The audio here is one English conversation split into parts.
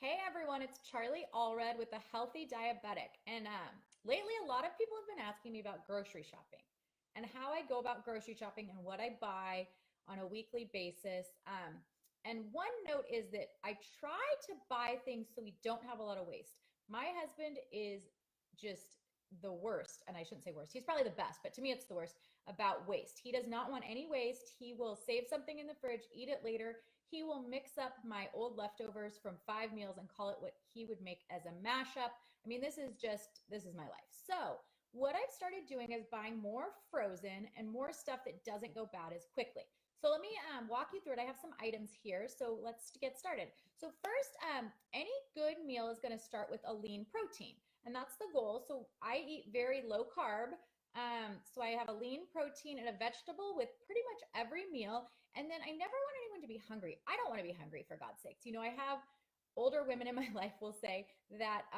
Hey everyone, it's Charlie Allred with the Healthy Diabetic. And lately, a lot of people have been asking me about grocery shopping and how I go about grocery shopping and what I buy on a weekly basis. And one note is that I try to buy things so we don't have a lot of waste. My husband is just the worst, and I shouldn't say worst, he's probably the best, but to me, it's the worst about waste. He does not want any waste. He will save something in the fridge, eat it later. He will mix up my old leftovers from 5 meals and call it what he would make as a mashup. I mean, this is my life. So, what I've started doing is buying more frozen and more stuff that doesn't go bad as quickly. So, let me walk you through it. I have some items here. So, let's get started. So, first, any good meal is going to start with a lean protein, and that's the goal. So, I eat very low carb. So I have a lean protein and a vegetable with pretty much every meal. And then I never want anyone to be hungry. I don't want to be hungry, for God's sakes. I have older women in my life will say that,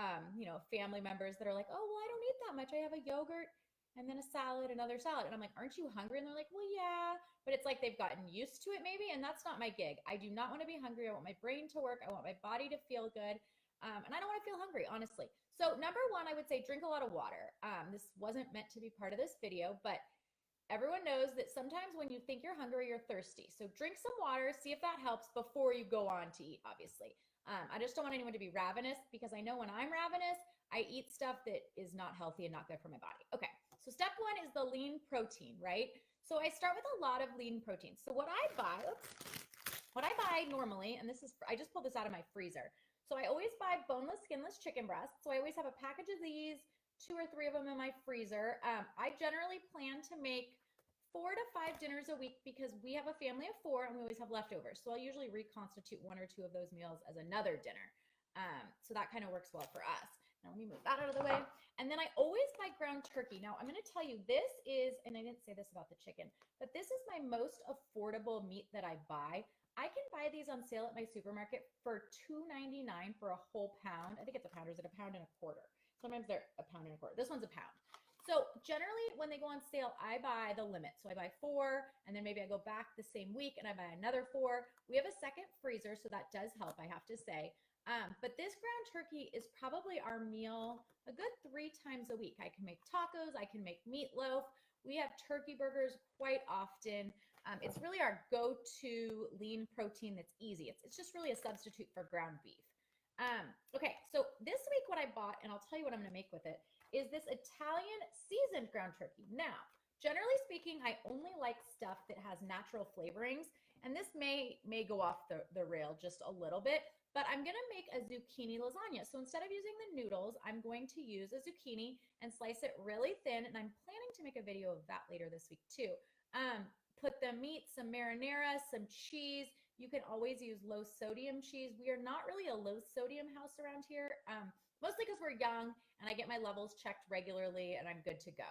family members that are like, oh, well, I don't eat that much. I have a yogurt and then a salad, another salad. And I'm like, aren't you hungry? And they're like, well, yeah. But it's like they've gotten used to it maybe. And that's not my gig. I do not want to be hungry. I want my brain to work. I want my body to feel good. And I don't want to feel hungry, honestly. So number one, I would say drink a lot of water. This wasn't meant to be part of this video, but everyone knows that sometimes when you think you're hungry, you're thirsty. So drink some water, see if that helps before you go on to eat, obviously. I just don't want anyone to be ravenous because I know when I'm ravenous, I eat stuff that is not healthy and not good for my body. Okay, so step one is the lean protein, right? So I start with a lot of lean protein. So what I buy normally, and I just pulled this out of my freezer. So I always buy boneless, skinless chicken breasts. So I always have a package of these, 2 or 3 of them in my freezer. I generally plan to make 4 to 5 dinners a week because we have a family of 4 and we always have leftovers. So I'll usually reconstitute 1 or 2 of those meals as another dinner. So that kind of works well for us. Now let me move that out of the way. And then I always buy ground turkey. Now I'm going to tell you this is, and I didn't say this about the chicken, but this is my most affordable meat that I buy. I can buy these on sale at my supermarket for $2.99 for a whole pound. I think it's a pound, or is it a pound and a quarter? Sometimes they're a pound and a quarter. This one's a pound. So generally when they go on sale, I buy the limit. So I buy 4 and then maybe I go back the same week and I buy another 4. We have a second freezer, so that does help, I have to say. But this ground turkey is probably our meal a good 3 times a week. I can make tacos, I can make meatloaf. We have turkey burgers quite often. It's really our go-to lean protein that's easy. It's just really a substitute for ground beef. Okay, so this week what I bought, and I'll tell you what I'm going to make with it, is this Italian seasoned ground turkey. Now, generally speaking, I only like stuff that has natural flavorings, and this may go off the rail just a little bit, but I'm going to make a zucchini lasagna. So instead of using the noodles, I'm going to use a zucchini and slice it really thin, and I'm planning to make a video of that later this week too. Put the meat, some marinara, some cheese. You can always use low sodium cheese. We are not really a low sodium house around here, mostly because we're young and I get my levels checked regularly and I'm good to go.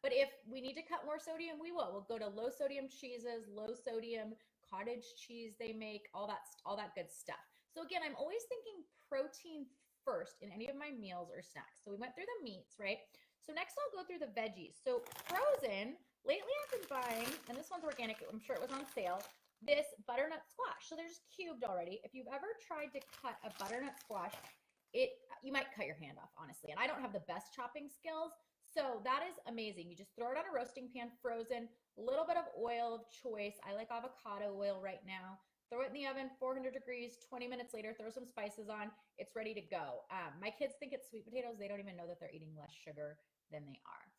But if we need to cut more sodium, we will. We'll go to low sodium cheeses, low sodium cottage cheese they make, all that good stuff. So again, I'm always thinking protein first in any of my meals or snacks. So we went through the meats, right? So next I'll go through the veggies. So frozen, lately I've been buying, and this one's organic, I'm sure it was on sale, this butternut squash. So they're just cubed already. If you've ever tried to cut a butternut squash, you might cut your hand off, honestly. And I don't have the best chopping skills, so that is amazing. You just throw it on a roasting pan, frozen, a little bit of oil of choice. I like avocado oil right now. Throw it in the oven, 400 degrees, 20 minutes later, throw some spices on. It's ready to go. My kids think it's sweet potatoes. They don't even know that they're eating less sugar than they are.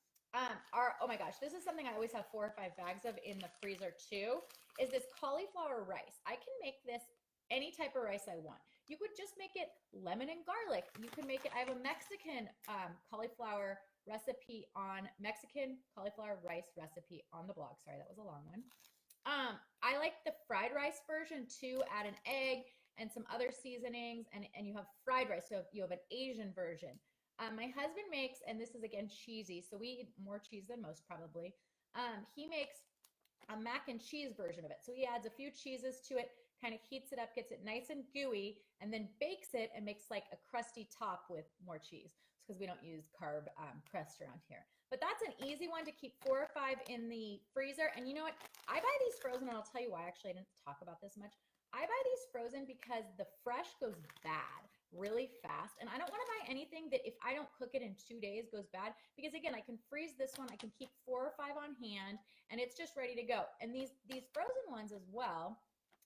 Oh my gosh, this is something I always have 4 or 5 bags of in the freezer too, is this cauliflower rice. I can make this any type of rice I want. You could just make it lemon and garlic. You can make it, I have a Mexican cauliflower rice recipe on the blog. Sorry, that was a long one. I like the fried rice version too. Add an egg and some other seasonings, and you have fried rice. So you have an Asian version. My husband makes, and this is again cheesy, so we eat more cheese than most probably. He makes a mac and cheese version of it. So he adds a few cheeses to it, kind of heats it up, gets it nice and gooey, and then bakes it and makes like a crusty top with more cheese. It's because we don't use carb crust around here. But that's an easy one to keep 4 or 5 in the freezer. And you know what? I buy these frozen, and I'll tell you why. Actually, I didn't talk about this much. I buy these frozen because the fresh goes bad really fast. And I don't want to buy anything that if I don't cook it in 2 days goes bad, because again, I can freeze this one. I can keep 4 or 5 on hand and it's just ready to go. And these frozen ones as well,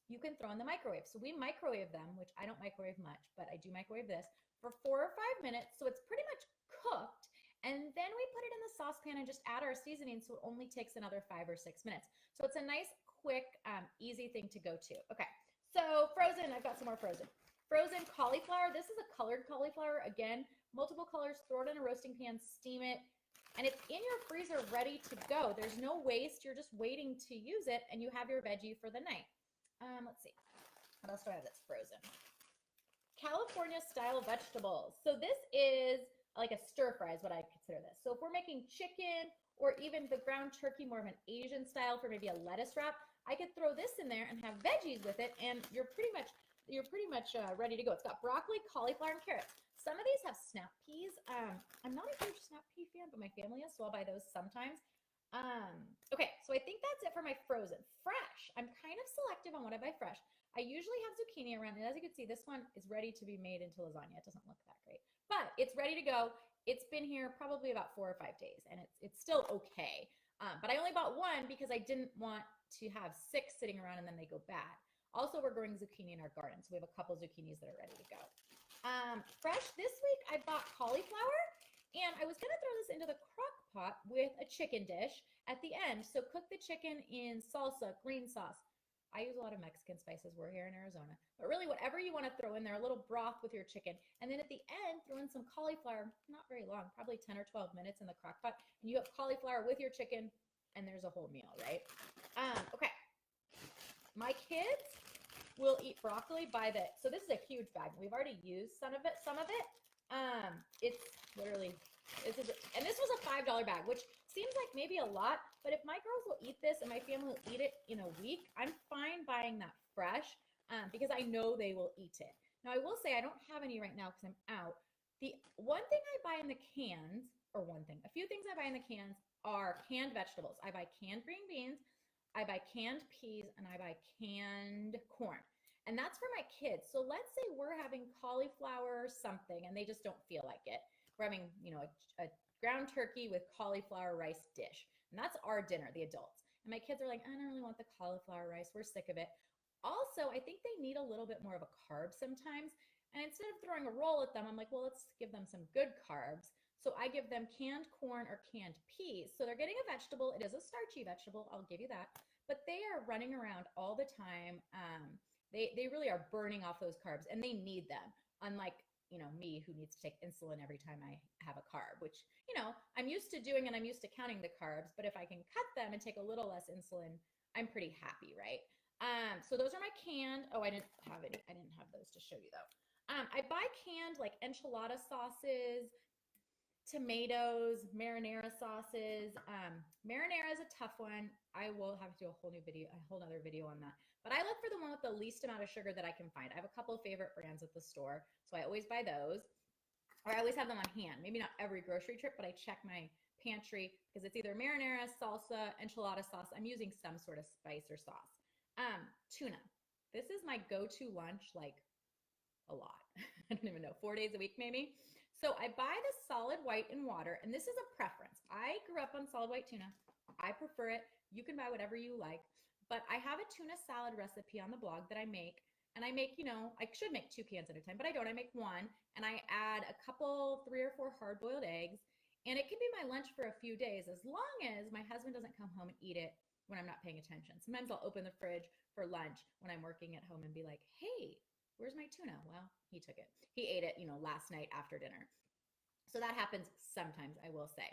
you can throw in the microwave. So we microwave them, which I don't microwave much, but I do microwave this for 4 or 5 minutes. So it's pretty much cooked. And then we put it in the saucepan and just add our seasoning. So it only takes another 5 or 6 minutes. So it's a nice, quick, easy thing to go to. Okay. So frozen, I've got some more frozen. Frozen cauliflower. This is a colored cauliflower. Again, multiple colors. Throw it in a roasting pan, steam it, and it's in your freezer ready to go. There's no waste. You're just waiting to use it, and you have your veggie for the night. Let's see. What else do I have that's frozen? California style vegetables. So this is like a stir fry is what I consider this. So if we're making chicken or even the ground turkey, more of an Asian style for maybe a lettuce wrap, I could throw this in there and have veggies with it, and you're pretty much ready to go. It's got broccoli, cauliflower, and carrots. Some of these have snap peas. I'm not a huge snap pea fan, but my family is, so I'll buy those sometimes. Okay, so I think that's it for my frozen. Fresh, I'm kind of selective on what I buy fresh. I usually have zucchini around, and as you can see, this one is ready to be made into lasagna. It doesn't look that great, but it's ready to go. It's been here probably about 4 or 5 days, and it's still okay. But I only bought one because I didn't want to have 6 sitting around and then they go bad. Also, we're growing zucchini in our garden, so we have a couple zucchinis that are ready to go. Fresh this week, I bought cauliflower, and I was going to throw this into the crock pot with a chicken dish at the end. So cook the chicken in salsa, green sauce. I use a lot of Mexican spices. We're here in Arizona. But really, whatever you want to throw in there, a little broth with your chicken. And then at the end, throw in some cauliflower, not very long, probably 10 or 12 minutes in the crock pot. And you have cauliflower with your chicken, and there's a whole meal, right? Okay. My kids will eat broccoli by the, so this is a huge bag. We've already used some of it. It's literally, and this was a $5 bag, which seems like maybe a lot, but if my girls will eat this and my family will eat it in a week, I'm fine buying that fresh because I know they will eat it. Now, I will say I don't have any right now because I'm out. The one thing I buy in the cans, a few things I buy in the cans are canned vegetables. I buy canned green beans, I buy canned peas, and I buy canned corn. And that's for my kids. So let's say we're having cauliflower or something and they just don't feel like it. We're having, a ground turkey with cauliflower rice dish. And that's our dinner, the adults. And my kids are like, I don't really want the cauliflower rice. We're sick of it. Also, I think they need a little bit more of a carb sometimes. And instead of throwing a roll at them, I'm like, well, let's give them some good carbs. So I give them canned corn or canned peas. So they're getting a vegetable. It is a starchy vegetable. I'll give you that. But they are running around all the time. They really are burning off those carbs and they need them. Unlike, me who needs to take insulin every time I have a carb, which, I'm used to doing and I'm used to counting the carbs. But if I can cut them and take a little less insulin, I'm pretty happy, right? So those are my canned. Oh, I didn't have any. I didn't have those to show you though. I buy canned like enchilada sauces, tomatoes, marinara sauces. Marinara is a tough one. I will have to do a whole other video on that. But I look for the one with the least amount of sugar that I can find. I have a couple of favorite brands at the store, so I always buy those. Or I always have them on hand. Maybe not every grocery trip, but I check my pantry because it's either marinara, salsa, enchilada sauce. I'm using some sort of spice or sauce. Tuna. This is my go-to lunch, like a lot. I don't even know, 4 days a week maybe. So I buy the solid white in water, and this is a preference. I grew up on solid white tuna. I prefer it. You can buy whatever you like. But I have a tuna salad recipe on the blog that I make. And I make, I should make 2 cans at a time, but I don't. I make 1. And I add a couple, 3 or 4 hard-boiled eggs. And it can be my lunch for a few days as long as my husband doesn't come home and eat it when I'm not paying attention. Sometimes I'll open the fridge for lunch when I'm working at home and be like, hey, where's my tuna? Well, he took it. He ate it, last night after dinner. So that happens sometimes, I will say.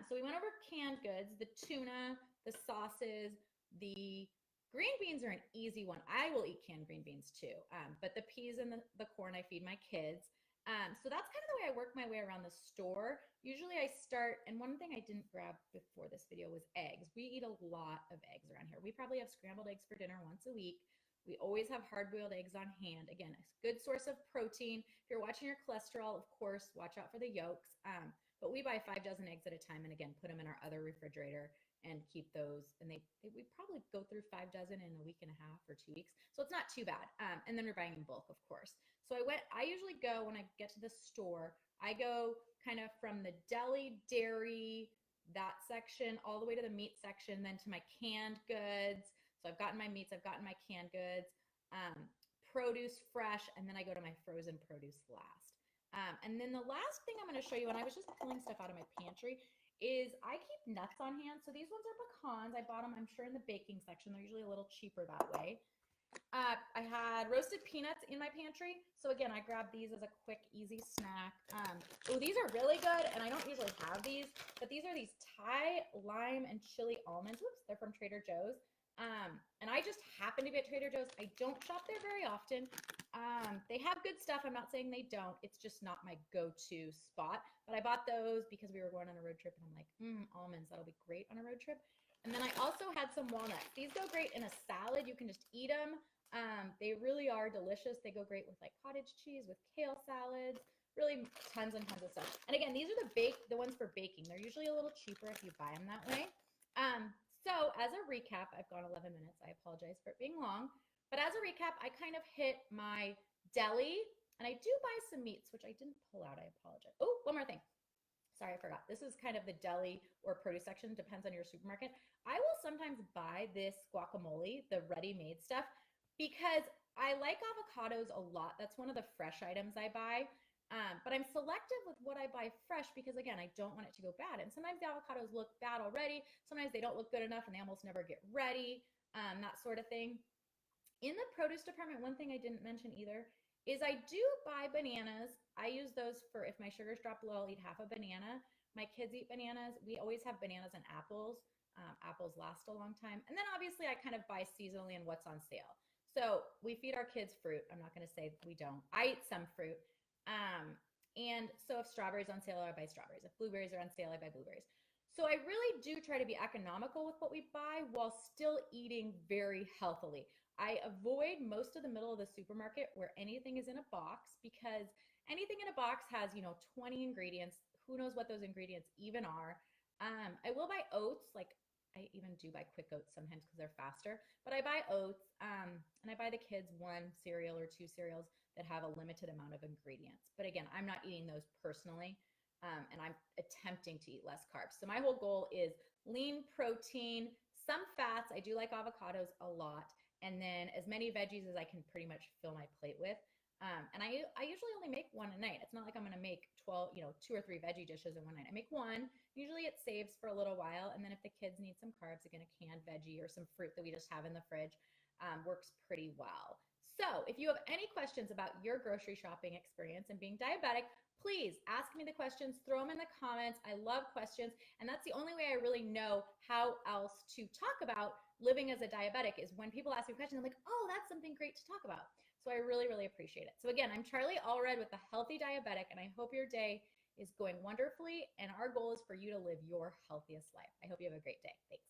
So we went over canned goods, the tuna, the sauces, the green beans are an easy one. I will eat canned green beans too. But the peas and the corn, I feed my kids. So that's kind of the way I work my way around the store. Usually I start, and one thing I didn't grab before this video was eggs. We eat a lot of eggs around here. We probably have scrambled eggs for dinner once a week. We always have hard-boiled eggs on hand. Again, a good source of protein. If you're watching your cholesterol, of course, watch out for the yolks. but we buy 5 dozen eggs at a time, and again, put them in our other refrigerator and keep those. And we probably go through 5 dozen in a week and a half or 2 weeks, so it's not too bad. And then we're buying in bulk, of course. So I usually go when I get to the store. I go kind of from the deli, dairy, that section, all the way to the meat section, then to my canned goods. So I've gotten my meats, I've gotten my canned goods, um, produce fresh, and then I go to my frozen produce last. And then the last thing I'm going to show you, and I was just pulling stuff out of my pantry, is I keep nuts on hand. So these ones are pecans. I bought them, I'm sure, in the baking section. They're usually a little cheaper that way. I had roasted peanuts in my pantry. So again, I grabbed these as a quick, easy snack. Oh, these are really good, and I don't usually have these, but these are these Thai lime and chili almonds. Whoops, they're from Trader Joe's. And I just happen to be at Trader Joe's. I don't shop there very often. They have good stuff. I'm not saying they don't. It's just not my go-to spot. But I bought those because we were going on a road trip, and I'm like, almonds, that'll be great on a road trip. And then I also had some walnuts. These go great in a salad. You can just eat them. They really are delicious. They go great with like cottage cheese, with kale salads, really tons and tons of stuff. And again, these are the ones for baking. They're usually a little cheaper if you buy them that way. So as a recap, I've gone 11 minutes. I apologize for it being long. But as a recap, I kind of hit my deli, and I do buy some meats, which I didn't pull out. I apologize. Oh, one more thing. Sorry, I forgot. This is kind of the deli or produce section. Depends on your supermarket. I will sometimes buy this guacamole, the ready-made stuff, because I like avocados a lot. That's one of the fresh items I buy. But I'm selective with what I buy fresh because, again, I don't want it to go bad. And sometimes the avocados look bad already. Sometimes they don't look good enough and they almost never get ready, that sort of thing. In the produce department, one thing I didn't mention either is I do buy bananas. I use those for if my sugars drop low, I'll eat half a banana. My kids eat bananas. We always have bananas and apples. Apples last a long time. And then obviously I kind of buy seasonally and what's on sale. So we feed our kids fruit. I'm not going to say we don't. I eat some fruit. And so if strawberries on sale, I buy strawberries. If blueberries are on sale, I buy blueberries. So I really do try to be economical with what we buy while still eating very healthily. I avoid most of the middle of the supermarket where anything is in a box because anything in a box has, 20 ingredients. Who knows what those ingredients even are? I will buy oats, like I even do buy quick oats sometimes because they're faster, but I buy oats, and I buy the kids one cereal or two cereals that have a limited amount of ingredients. But again, I'm not eating those personally, and I'm attempting to eat less carbs. So my whole goal is lean protein, some fats. I do like avocados a lot, and then as many veggies as I can pretty much fill my plate with. And I usually only make one a night. It's not like I'm going to make 12, 2 or 3 veggie dishes in one night. I make one. Usually it saves for a little while. And then if the kids need some carbs, again, a canned veggie or some fruit that we just have in the fridge works pretty well. So if you have any questions about your grocery shopping experience and being diabetic, please ask me the questions, throw them in the comments. I love questions. And that's the only way I really know how else to talk about living as a diabetic is when people ask me questions, I'm like, oh, that's something great to talk about. So I really, really appreciate it. So again, I'm Charlie Allred with the Healthy Diabetic, and I hope your day is going wonderfully. And our goal is for you to live your healthiest life. I hope you have a great day. Thanks.